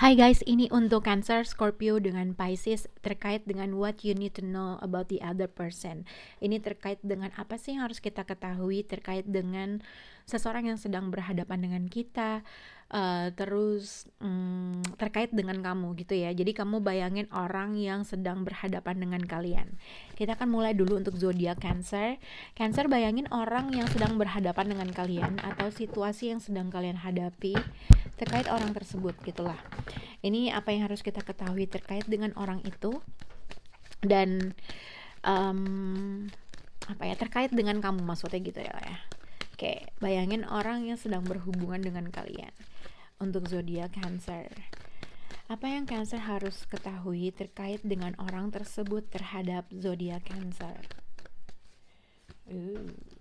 Hai guys, ini untuk Cancer, Scorpio dengan Pisces terkait dengan what you need to know about the other person. Ini terkait dengan apa sih yang harus kita ketahui terkait dengan seseorang yang sedang berhadapan dengan kita, terkait dengan kamu gitu ya. Jadi kamu bayangin orang yang sedang berhadapan dengan kalian. Kita akan mulai dulu untuk zodiak Cancer. Cancer, bayangin orang yang sedang berhadapan dengan kalian atau situasi yang sedang kalian hadapi terkait orang tersebut gitulah. Ini apa yang harus kita ketahui terkait dengan orang itu dan terkait dengan kamu maksudnya gitu ya. Oke, bayangin orang yang sedang berhubungan dengan kalian. Untuk zodiak Cancer, apa yang Cancer harus ketahui terkait dengan orang tersebut terhadap zodiak Cancer?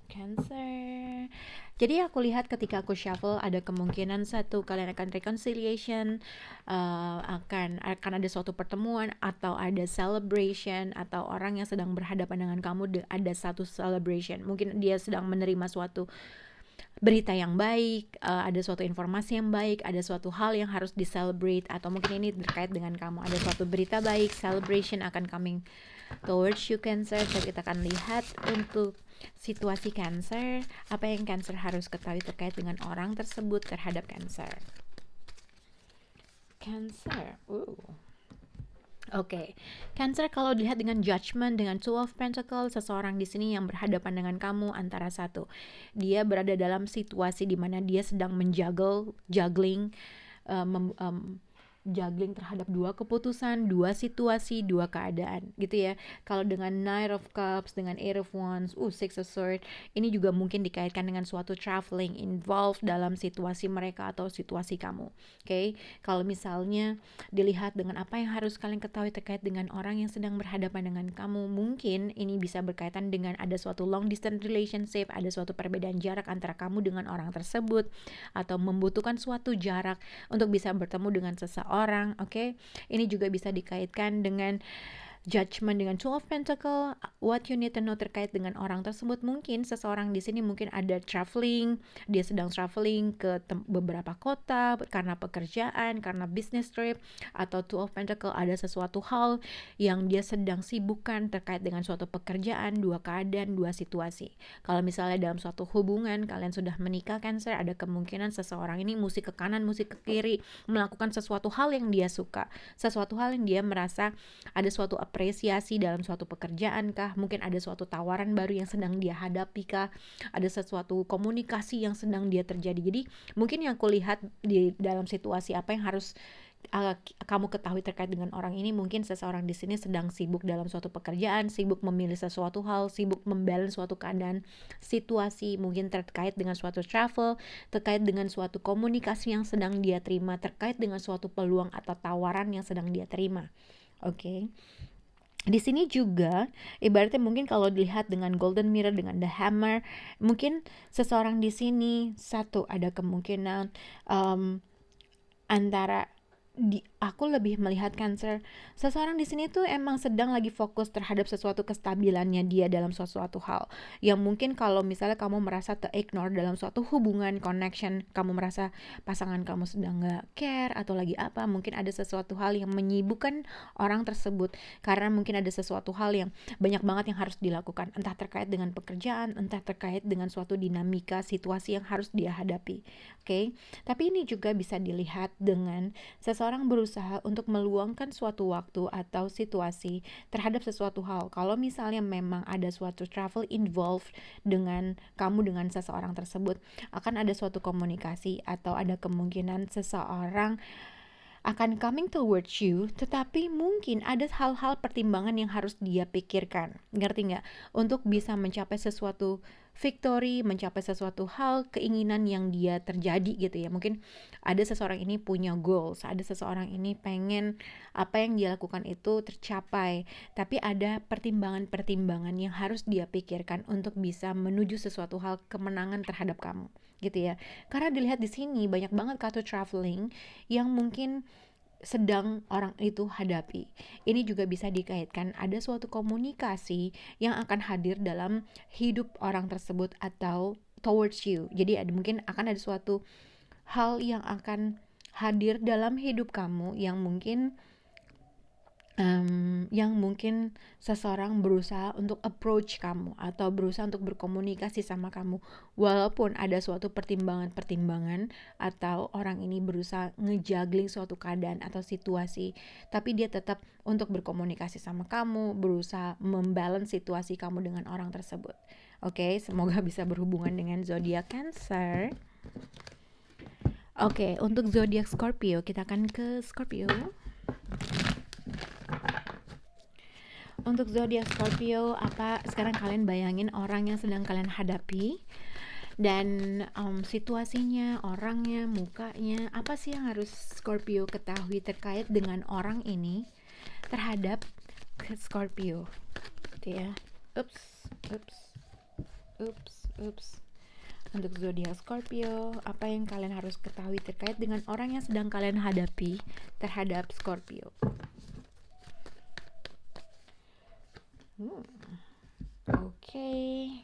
Cancer. Jadi aku lihat ketika aku shuffle ada kemungkinan satu, kalian akan reconciliation, akan ada suatu pertemuan atau ada celebration, atau orang yang sedang berhadapan dengan kamu ada satu celebration. Mungkin dia sedang menerima suatu berita yang baik, ada suatu informasi yang baik, ada suatu hal yang harus di-celebrate, atau mungkin ini terkait dengan kamu, ada suatu berita baik, celebration akan coming towards you Cancer. Jadi kita akan lihat untuk situasi Cancer, apa yang Cancer harus ketahui terkait dengan orang tersebut terhadap Cancer. Oke, Cancer, kalau dilihat dengan Judgment, dengan Two of Pentacles, seseorang di sini yang berhadapan dengan kamu antara satu, dia berada dalam situasi di mana dia sedang juggling terhadap dua keputusan, dua situasi, dua keadaan gitu ya. Kalau dengan Knight of Cups, dengan Eight of Wands, Six of Swords, ini juga mungkin dikaitkan dengan suatu traveling involved dalam situasi mereka atau situasi kamu. Oke, kalau misalnya dilihat dengan apa yang harus kalian ketahui terkait dengan orang yang sedang berhadapan dengan kamu, mungkin ini bisa berkaitan dengan ada suatu long distance relationship, ada suatu perbedaan jarak antara kamu dengan orang tersebut, atau membutuhkan suatu jarak untuk bisa bertemu dengan seseorang. Oke. Ini juga bisa dikaitkan dengan Judgment dengan Two of Pentacles. What you need to know terkait dengan orang tersebut, mungkin seseorang di sini mungkin ada traveling, dia sedang traveling ke beberapa kota karena pekerjaan, karena business trip, atau Two of Pentacles ada sesuatu hal yang dia sedang sibukkan terkait dengan suatu pekerjaan, dua keadaan, dua situasi. Kalau misalnya dalam suatu hubungan kalian sudah menikah Cancer, ada kemungkinan seseorang ini musik ke kanan, musik ke kiri, melakukan sesuatu hal yang dia suka, sesuatu hal yang dia merasa ada suatu apresiasi dalam suatu pekerjaan kah, mungkin ada suatu tawaran baru yang sedang dia hadapi kah, ada sesuatu komunikasi yang sedang dia terjadi. Jadi mungkin yang aku lihat di dalam situasi apa yang harus kamu ketahui terkait dengan orang ini, mungkin seseorang di sini sedang sibuk dalam suatu pekerjaan, sibuk memilih sesuatu hal, sibuk membalance suatu keadaan situasi, mungkin terkait dengan suatu travel, terkait dengan suatu komunikasi yang sedang dia terima, terkait dengan suatu peluang atau tawaran yang sedang dia terima. Oke. Di sini juga ibaratnya mungkin kalau dilihat dengan Golden Mirror, dengan The Hammer, mungkin seseorang di sini satu ada kemungkinan antara aku lebih melihat Cancer, seseorang di sini tuh emang sedang lagi fokus terhadap sesuatu kestabilannya dia dalam sesuatu hal yang mungkin kalau misalnya kamu merasa ter-ignore dalam suatu hubungan connection, kamu merasa pasangan kamu sedang gak care atau lagi apa, mungkin ada sesuatu hal yang menyibukkan orang tersebut karena mungkin ada sesuatu hal yang banyak banget yang harus dilakukan, entah terkait dengan pekerjaan, entah terkait dengan suatu dinamika situasi yang harus dia hadapi. Oke. Tapi ini juga bisa dilihat dengan seseorang berusaha untuk meluangkan suatu waktu atau situasi terhadap sesuatu hal. Kalau misalnya memang ada suatu travel involved dengan kamu dengan seseorang tersebut, akan ada suatu komunikasi atau ada kemungkinan seseorang akan coming towards you, tetapi mungkin ada hal-hal pertimbangan yang harus dia pikirkan, ngerti nggak? Untuk bisa mencapai sesuatu victory, mencapai sesuatu hal, keinginan yang dia terjadi gitu ya. Mungkin ada seseorang ini punya goals, ada seseorang ini pengen apa yang dia lakukan itu tercapai, tapi ada pertimbangan-pertimbangan yang harus dia pikirkan untuk bisa menuju sesuatu hal kemenangan terhadap kamu gitu ya. Karena dilihat di sini banyak banget kartu traveling yang mungkin sedang orang itu hadapi. Ini juga bisa dikaitkan ada suatu komunikasi yang akan hadir dalam hidup orang tersebut atau towards you. Jadi mungkin akan ada suatu hal yang akan hadir dalam hidup kamu yang mungkin seseorang berusaha untuk approach kamu atau berusaha untuk berkomunikasi sama kamu, walaupun ada suatu pertimbangan-pertimbangan atau orang ini berusaha ngejuggling suatu keadaan atau situasi, tapi dia tetap untuk berkomunikasi sama kamu, berusaha membalance situasi kamu dengan orang tersebut. Oke, semoga bisa berhubungan dengan zodiak Cancer. Oke, untuk zodiak Scorpio, kita akan ke Scorpio. Untuk zodiak Scorpio, apa sekarang kalian bayangin orang yang sedang kalian hadapi dan situasinya, orangnya, mukanya, apa sih yang harus Scorpio ketahui terkait dengan orang ini terhadap Scorpio, gitu ya. Ups. Untuk zodiak Scorpio, apa yang kalian harus ketahui terkait dengan orang yang sedang kalian hadapi terhadap Scorpio? Oke.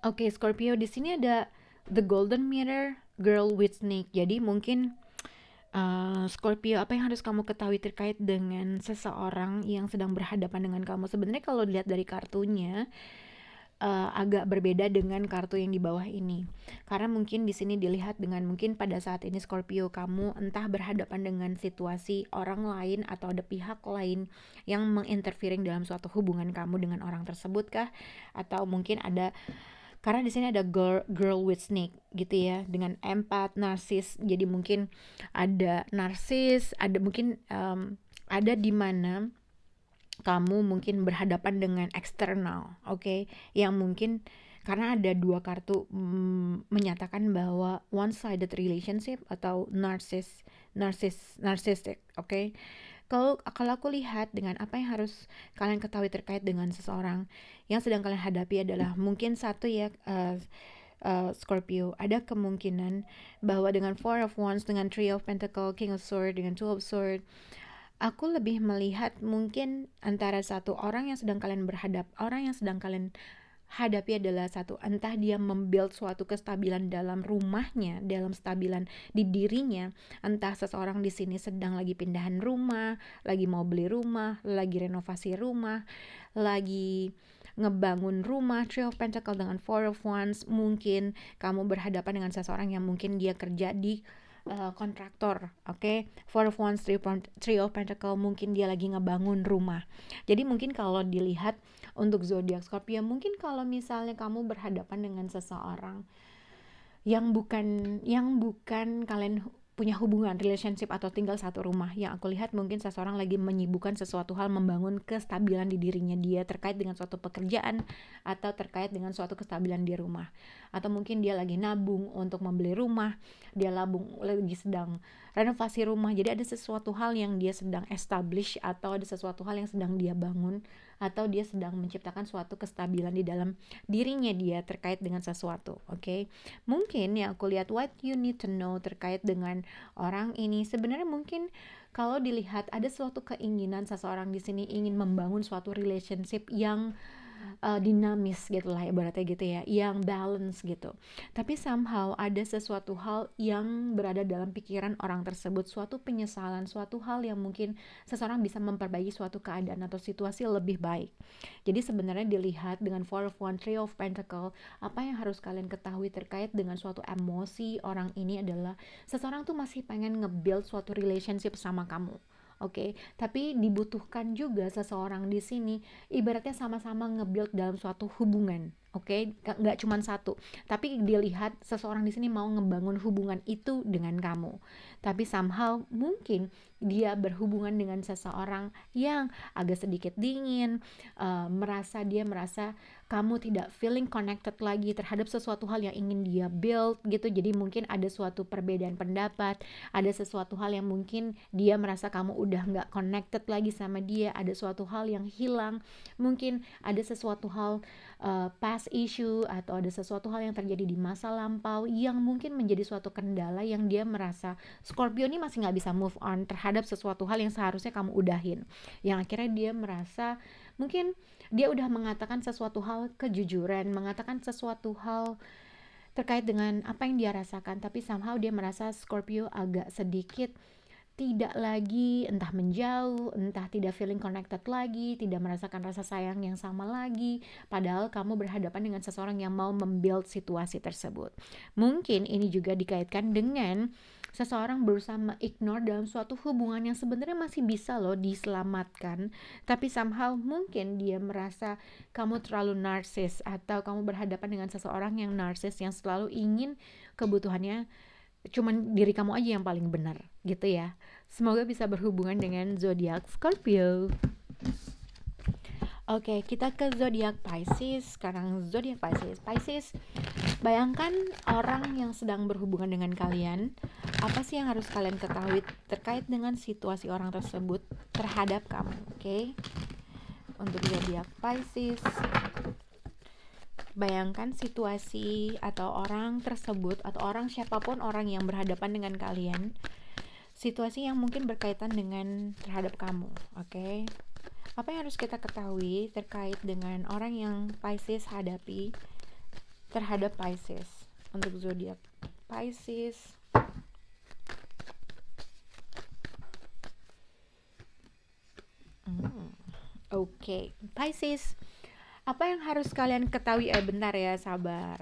Oke, Scorpio, di sini ada The Golden Mirror, Girl with Snake. Jadi mungkin Scorpio, apa yang harus kamu ketahui terkait dengan seseorang yang sedang berhadapan dengan kamu? Sebenarnya kalau dilihat dari kartunya, agak berbeda dengan kartu yang di bawah ini. Karena mungkin di sini dilihat dengan mungkin pada saat ini Scorpio, kamu entah berhadapan dengan situasi orang lain atau ada pihak lain yang menginterfering dalam suatu hubungan kamu dengan orang tersebut kah? Atau mungkin ada, karena di sini ada girl with snake gitu ya, dengan empath, narsis. Jadi mungkin ada narsis, ada mungkin ada di mana kamu mungkin berhadapan dengan eksternal, oke? Yang mungkin karena ada dua kartu menyatakan bahwa one-sided relationship atau narcissistic, oke? Kalau aku lihat dengan apa yang harus kalian ketahui terkait dengan seseorang yang sedang kalian hadapi adalah mungkin satu ya, Scorpio, ada kemungkinan bahwa dengan Four of Wands, dengan Three of Pentacles, King of Swords, dengan Two of Swords, aku lebih melihat mungkin antara satu orang yang sedang kalian hadapi adalah satu, entah dia membuild suatu kestabilan dalam rumahnya, dalam stabilan di dirinya, entah seseorang di sini sedang lagi pindahan rumah, lagi mau beli rumah, lagi renovasi rumah, lagi ngebangun rumah. Three of Pentacles dengan Four of Wands, mungkin kamu berhadapan dengan seseorang yang mungkin dia kerja di kontraktor, oke? Four of Wands, Three of Pentacles, mungkin dia lagi ngebangun rumah. Jadi mungkin kalau dilihat untuk zodiak Scorpio, mungkin kalau misalnya kamu berhadapan dengan seseorang yang bukan kalian punya hubungan relationship atau tinggal satu rumah, yang aku lihat mungkin seseorang lagi menyibukkan sesuatu hal, membangun kestabilan di dirinya dia terkait dengan suatu pekerjaan atau terkait dengan suatu kestabilan di rumah, atau mungkin dia lagi nabung untuk membeli rumah, dia lagi sedang renovasi rumah. Jadi ada sesuatu hal yang dia sedang establish atau ada sesuatu hal yang sedang dia bangun atau dia sedang menciptakan suatu kestabilan di dalam dirinya dia terkait dengan sesuatu, oke? Mungkin yang aku lihat what you need to know terkait dengan orang ini, sebenarnya mungkin kalau dilihat ada suatu keinginan seseorang di sini ingin membangun suatu relationship yang dinamis gitu lah ibaratnya gitu ya, yang balance gitu. Tapi somehow ada sesuatu hal yang berada dalam pikiran orang tersebut, suatu penyesalan, suatu hal yang mungkin seseorang bisa memperbaiki suatu keadaan atau situasi lebih baik. Jadi sebenarnya dilihat dengan Four of Wands, Three of Pentacles, apa yang harus kalian ketahui terkait dengan suatu emosi orang ini adalah seseorang tuh masih pengen nge-build suatu relationship sama kamu. Oke, tapi dibutuhkan juga seseorang di sini ibaratnya sama-sama nge-build dalam suatu hubungan. Oke, nggak cuma satu, tapi dilihat seseorang di sini mau ngebangun hubungan itu dengan kamu. Tapi somehow mungkin dia berhubungan dengan seseorang yang agak sedikit dingin, dia merasa kamu tidak feeling connected lagi terhadap sesuatu hal yang ingin dia build gitu. Jadi mungkin ada suatu perbedaan pendapat, ada sesuatu hal yang mungkin dia merasa kamu udah nggak connected lagi sama dia, ada suatu hal yang hilang, mungkin ada sesuatu hal past issue atau ada sesuatu hal yang terjadi di masa lampau yang mungkin menjadi suatu kendala yang dia merasa Scorpio ini masih nggak bisa move on terhadap sesuatu hal yang seharusnya kamu udahin, yang akhirnya dia merasa mungkin dia udah mengatakan sesuatu hal kejujuran, mengatakan sesuatu hal terkait dengan apa yang dia rasakan, tapi somehow dia merasa Scorpio agak sedikit tidak lagi, entah menjauh, entah tidak feeling connected lagi, tidak merasakan rasa sayang yang sama lagi, padahal kamu berhadapan dengan seseorang yang mau membuild situasi tersebut. Mungkin ini juga dikaitkan dengan seseorang berusaha mengignore dalam suatu hubungan yang sebenarnya masih bisa loh diselamatkan, tapi somehow mungkin dia merasa kamu terlalu narsis, atau kamu berhadapan dengan seseorang yang narsis yang selalu ingin kebutuhannya cuman diri kamu aja yang paling benar gitu ya. Semoga bisa berhubungan dengan zodiak Scorpio. Oke, kita ke zodiak Pisces. Sekarang zodiak Pisces. Pisces, bayangkan orang yang sedang berhubungan dengan kalian. Apa sih yang harus kalian ketahui terkait dengan situasi orang tersebut terhadap kamu? Oke. Untuk zodiak Pisces, bayangkan situasi atau orang tersebut, atau orang siapapun orang yang berhadapan dengan kalian, situasi yang mungkin berkaitan dengan terhadap kamu. Oke. Apa yang harus kita ketahui terkait dengan orang yang Pisces hadapi terhadap Pisces? Untuk zodiak Pisces, Oke. Pisces, apa yang harus kalian ketahui? Bentar ya, sabar.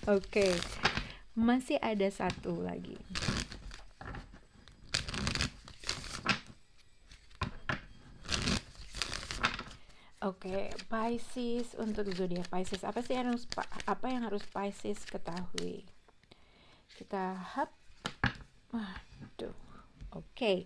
Oke. Masih ada satu lagi. Oke, Pisces, untuk zodiak Pisces, apa yang harus Pisces ketahui? Kita Oke.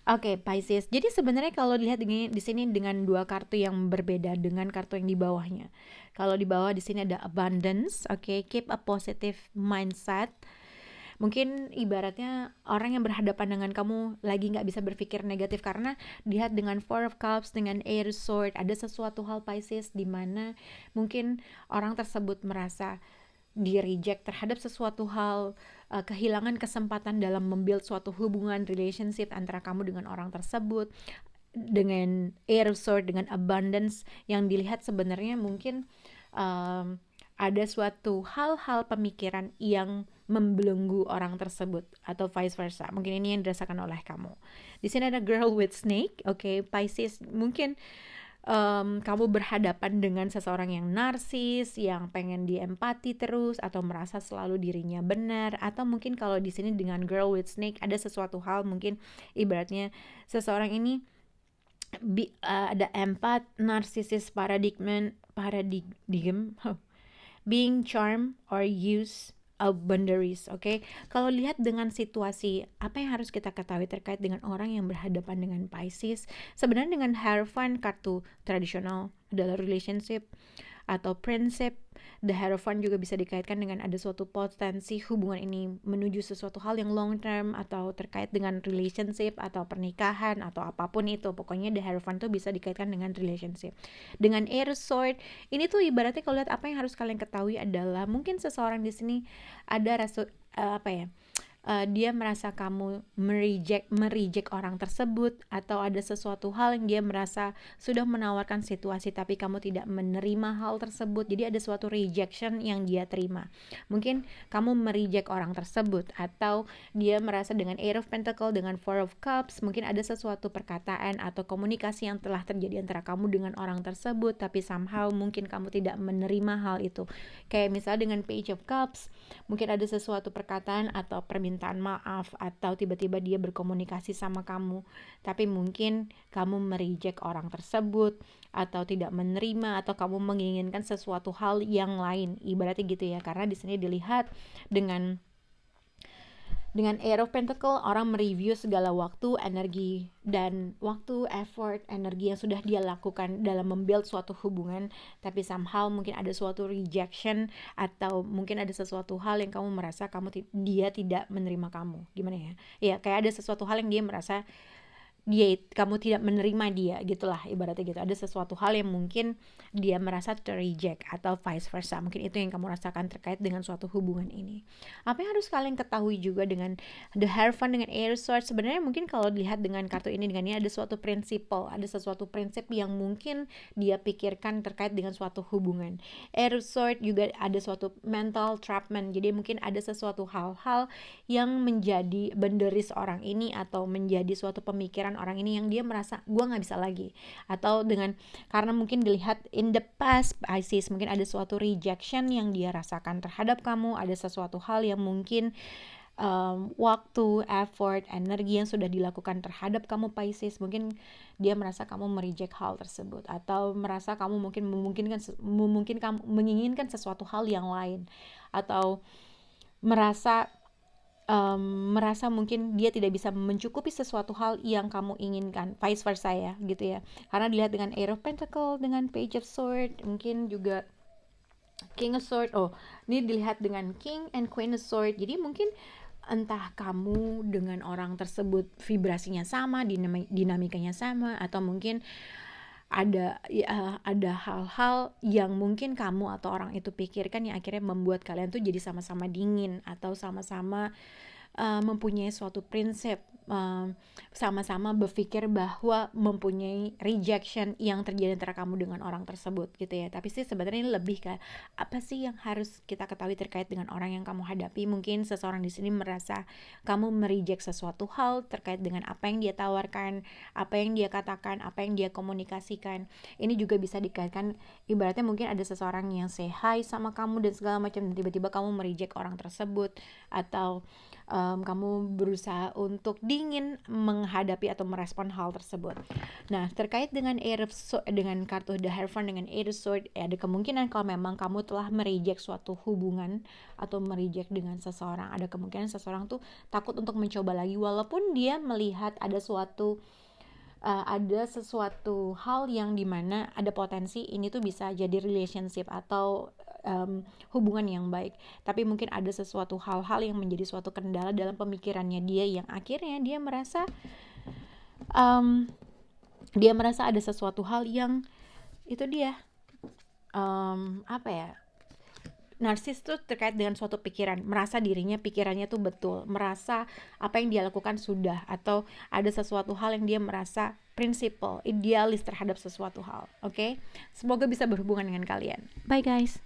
Oke, Pisces. Jadi sebenarnya kalau dilihat di sini dengan dua kartu yang berbeda dengan kartu yang di bawahnya. Kalau di bawah di sini ada abundance, oke, keep a positive mindset. Mungkin ibaratnya orang yang berhadapan dengan kamu lagi nggak bisa berpikir negatif, karena lihat dengan Four of Cups, dengan Air Sword, ada sesuatu hal Pisces di mana mungkin orang tersebut merasa di reject terhadap sesuatu hal, kehilangan kesempatan dalam membuild suatu hubungan relationship antara kamu dengan orang tersebut. Dengan Air Sword, dengan abundance, yang dilihat sebenarnya mungkin ada suatu hal-hal pemikiran yang membelenggu orang tersebut, atau vice versa. Mungkin ini yang dirasakan oleh kamu. Di sini ada Girl with Snake. Oke, Pisces, mungkin kamu berhadapan dengan seseorang yang narsis, yang pengen diempati terus, atau merasa selalu dirinya benar, atau mungkin kalau di sini dengan Girl with Snake ada sesuatu hal, mungkin ibaratnya seseorang ini ada empat, narcissist paradigm, being charmed or use of boundaries. Oke. Kalau lihat dengan situasi, apa yang harus kita ketahui terkait dengan orang yang berhadapan dengan Pisces? Sebenarnya dengan Hierophant, kartu tradisional adalah relationship atau prinsip. The Hierophant juga bisa dikaitkan dengan ada suatu potensi hubungan ini menuju sesuatu hal yang long term, atau terkait dengan relationship atau pernikahan atau apapun itu. Pokoknya The Hierophant tuh bisa dikaitkan dengan relationship. Dengan Air Sword, ini tuh ibaratnya kalau lihat apa yang harus kalian ketahui adalah mungkin seseorang di sini ada dia merasa kamu mereject orang tersebut, atau ada sesuatu hal yang dia merasa sudah menawarkan situasi tapi kamu tidak menerima hal tersebut. Jadi ada suatu rejection yang dia terima. Mungkin kamu mereject orang tersebut, atau dia merasa dengan Eight of Pentacles, dengan Four of Cups, mungkin ada sesuatu perkataan atau komunikasi yang telah terjadi antara kamu dengan orang tersebut, tapi somehow mungkin kamu tidak menerima hal itu. Kayak misalnya dengan Page of Cups, mungkin ada sesuatu perkataan atau permintaan permintaan maaf atau tiba-tiba dia berkomunikasi sama kamu, tapi mungkin kamu mereject orang tersebut atau tidak menerima, atau kamu menginginkan sesuatu hal yang lain, ibaratnya gitu ya. Karena di sini dilihat dengan Air of Pentacle, orang mereview segala waktu, energi, dan waktu, effort, energi yang sudah dia lakukan dalam membuild suatu hubungan, tapi somehow mungkin ada suatu rejection, atau mungkin ada sesuatu hal yang kamu merasa dia tidak menerima kamu. Gimana ya? Ya, kayak ada sesuatu hal yang dia merasa kamu tidak menerima dia, gitulah ibaratnya gitu. Ada sesuatu hal yang mungkin dia merasa terreject atau vice versa. Mungkin itu yang kamu rasakan terkait dengan suatu hubungan ini. Apa yang harus kalian ketahui juga dengan The Hierophant dengan Air Sword, sebenarnya mungkin kalau dilihat dengan kartu ini, dengan ini ada suatu prinsip yang mungkin dia pikirkan terkait dengan suatu hubungan. Air Sword juga ada suatu mental trapment. Jadi mungkin ada sesuatu hal-hal yang menjadi benderis orang ini, atau menjadi suatu pemikiran orang ini yang dia merasa gue nggak bisa lagi, atau karena mungkin dilihat in the past Pisces, mungkin ada suatu rejection yang dia rasakan terhadap kamu, ada sesuatu hal yang mungkin waktu, effort, energi yang sudah dilakukan terhadap kamu Pisces, mungkin dia merasa kamu mereject hal tersebut, atau merasa kamu mungkin kamu menginginkan sesuatu hal yang lain, atau merasa mungkin dia tidak bisa mencukupi sesuatu hal yang kamu inginkan, vice versa ya, gitu ya. Karena dilihat dengan Air of Pentacle, dengan Page of Sword, mungkin juga King of Sword. Ini dilihat dengan King and Queen of Sword. Jadi mungkin entah kamu dengan orang tersebut vibrasinya sama, dinamikanya sama, atau mungkin ada hal-hal yang mungkin kamu atau orang itu pikirkan yang akhirnya membuat kalian tuh jadi sama-sama dingin, atau sama-sama mempunyai suatu prinsip, sama-sama berpikir bahwa mempunyai rejection yang terjadi antara kamu dengan orang tersebut gitu ya. Tapi sih sebenarnya ini lebih ke apa sih yang harus kita ketahui terkait dengan orang yang kamu hadapi. Mungkin seseorang di sini merasa kamu mereject sesuatu hal terkait dengan apa yang dia tawarkan, apa yang dia katakan, apa yang dia komunikasikan. Ini juga bisa dikaitkan, ibaratnya mungkin ada seseorang yang say hi sama kamu dan segala macam, dan tiba-tiba kamu mereject orang tersebut, atau kamu berusaha untuk dingin menghadapi atau merespon hal tersebut. Nah, terkait dengan dengan kartu The Hierophant dengan Air of Sword, ada kemungkinan kalau memang kamu telah mereject suatu hubungan atau mereject dengan seseorang, ada kemungkinan seseorang tuh takut untuk mencoba lagi, walaupun dia melihat ada sesuatu hal yang dimana ada potensi ini tuh bisa jadi relationship atau hubungan yang baik, tapi mungkin ada sesuatu hal-hal yang menjadi suatu kendala dalam pemikirannya dia, yang akhirnya dia merasa ada sesuatu hal yang itu dia narsis tuh terkait dengan suatu pikiran, merasa pikirannya tuh betul, merasa apa yang dia lakukan sudah, atau ada sesuatu hal yang dia merasa prinsipal, idealis terhadap sesuatu hal. Oke? Semoga bisa berhubungan dengan kalian. Bye guys.